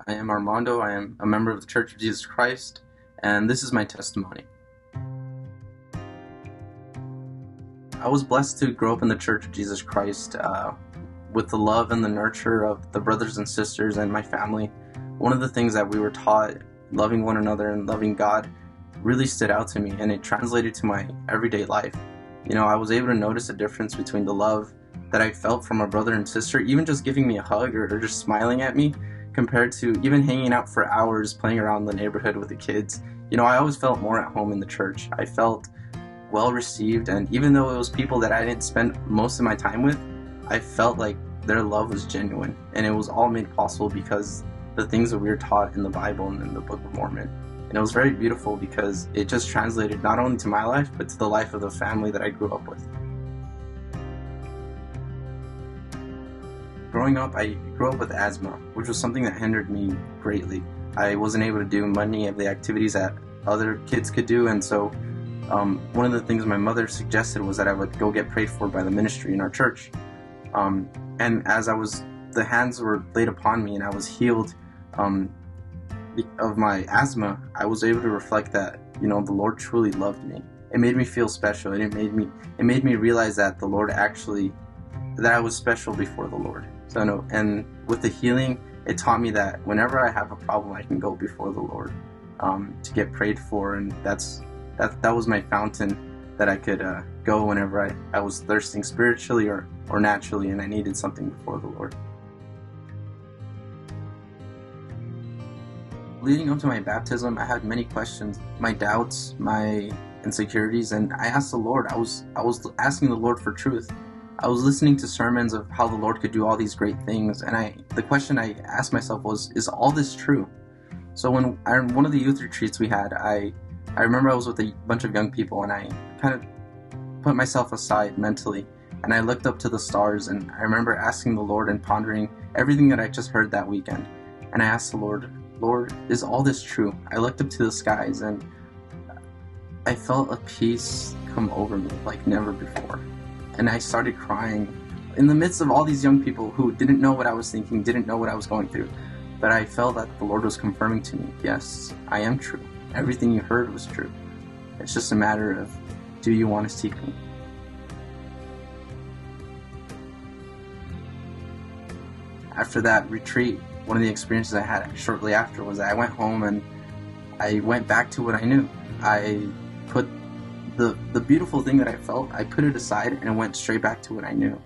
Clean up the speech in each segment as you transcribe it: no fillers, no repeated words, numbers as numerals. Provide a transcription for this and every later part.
I am Armando. I am a member of the Church of Jesus Christ, and this is my testimony. I was blessed to grow up in the Church of Jesus Christ with the love and the nurture of the brothers and sisters and my family. One of the things that we were taught, loving one another and loving God, really stood out to me, and it translated to my everyday life. I was able to notice a difference between the love that I felt from a brother and sister, even just giving me a hug or just smiling at me, compared to even hanging out for hours playing around the neighborhood with the kids. I always felt more at home in the church. I felt well received, and even though it was people that I didn't spend most of my time with, I felt like their love was genuine, and it was all made possible because the things that we were taught in the Bible and in the Book of Mormon. And it was very beautiful because it just translated not only to my life, but to the life of the family that I grew up with. Growing up, I grew up with asthma, which was something that hindered me greatly. I wasn't able to do many of the activities that other kids could do, and so one of the things my mother suggested was that I would go get prayed for by the ministry in our church. And as the hands were laid upon me and I was healed of my asthma, I was able to reflect that, the Lord truly loved me. It made me feel special. It made me realize that that I was special before the Lord. So, and with the healing, it taught me that whenever I have a problem, I can go before the Lord to get prayed for, and that was my fountain that I could go whenever I was thirsting spiritually or naturally, and I needed something before the Lord. Leading up to my baptism, I had many questions, my doubts, my insecurities, and I asked the Lord. I was asking the Lord for truth. I was listening to sermons of how the Lord could do all these great things, and the question I asked myself was, is all this true? So when one of the youth retreats we had, I remember I was with a bunch of young people, and I kind of put myself aside mentally, and I looked up to the stars, and I remember asking the Lord and pondering everything that I just heard that weekend. And I asked the Lord, is all this true? I looked up to the skies, and I felt a peace come over me like never before. And I started crying in the midst of all these young people who didn't know what I was thinking, didn't know what I was going through. But I felt that the Lord was confirming to me, yes, I am true. Everything you heard was true. It's just a matter of, do you want to seek me? After that retreat, one of the experiences I had shortly after was that I went home and I went back to what I knew. I put the beautiful thing that I felt, I put it aside and went straight back to what I knew,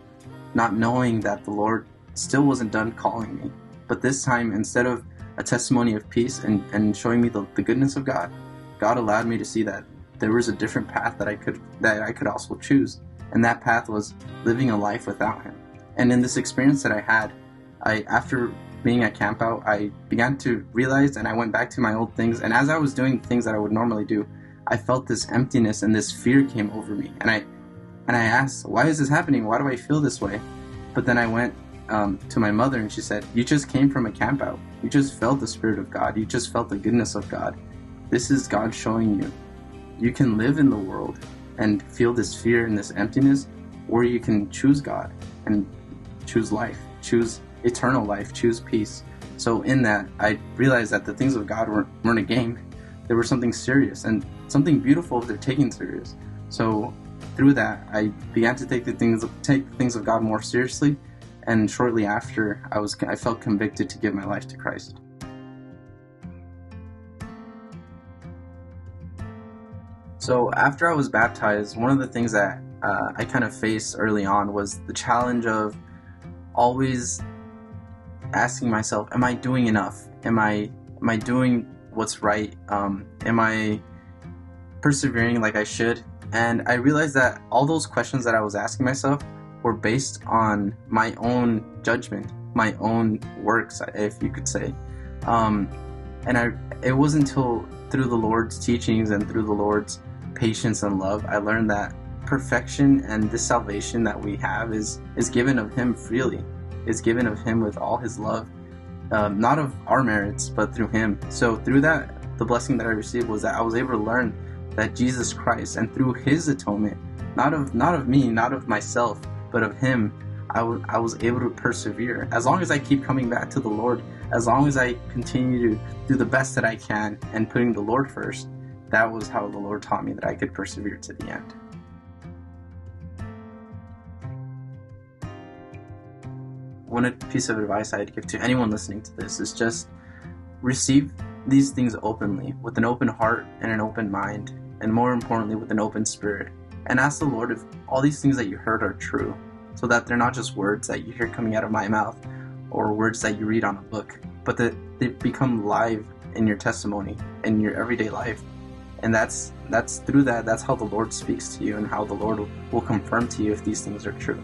not knowing that the Lord still wasn't done calling me. But this time, instead of a testimony of peace and showing me the goodness of God, God allowed me to see that there was a different path that I could also choose, and that path was living a life without Him. And in this experience that I had, after being at camp out, I began to realize, and I went back to my old things, and as I was doing things that I would normally do, I felt this emptiness and this fear came over me, and I asked, why is this happening? Why do I feel this way? But then I went to my mother, and she said, you just came from a camp out. You just felt the Spirit of God. You just felt the goodness of God. This is God showing you. You can live in the world and feel this fear and this emptiness, or you can choose God and choose life, choose eternal life, choose peace. So in that, I realized that the things of God weren't a game. They were something serious and something beautiful if they're taken serious. So through that, I began to take the things of God more seriously, and shortly after, I felt convicted to give my life to Christ. So after I was baptized, one of the things that I kind of faced early on was the challenge of always asking myself, am I doing enough? Am I doing what's right? Am I persevering like I should? And I realized that all those questions that I was asking myself were based on my own judgment, my own works, if you could say. It wasn't until through the Lord's teachings and through the Lord's patience and love, I learned that perfection and this salvation that we have is given of Him freely. It's given of Him with all His love, not of our merits, but through Him. So through that, the blessing that I received was that I was able to learn that Jesus Christ, and through His atonement, not of me, not of myself, but of Him, I was able to persevere. As long as I keep coming back to the Lord, as long as I continue to do the best that I can and putting the Lord first, that was how the Lord taught me that I could persevere to the end. One piece of advice I'd give to anyone listening to this is just receive these things openly, with an open heart and an open mind, and more importantly, with an open spirit. And ask the Lord if all these things that you heard are true, so that they're not just words that you hear coming out of my mouth or words that you read on a book, but that they become live in your testimony, in your everyday life. And that's through that, that's how the Lord speaks to you and how the Lord will confirm to you if these things are true.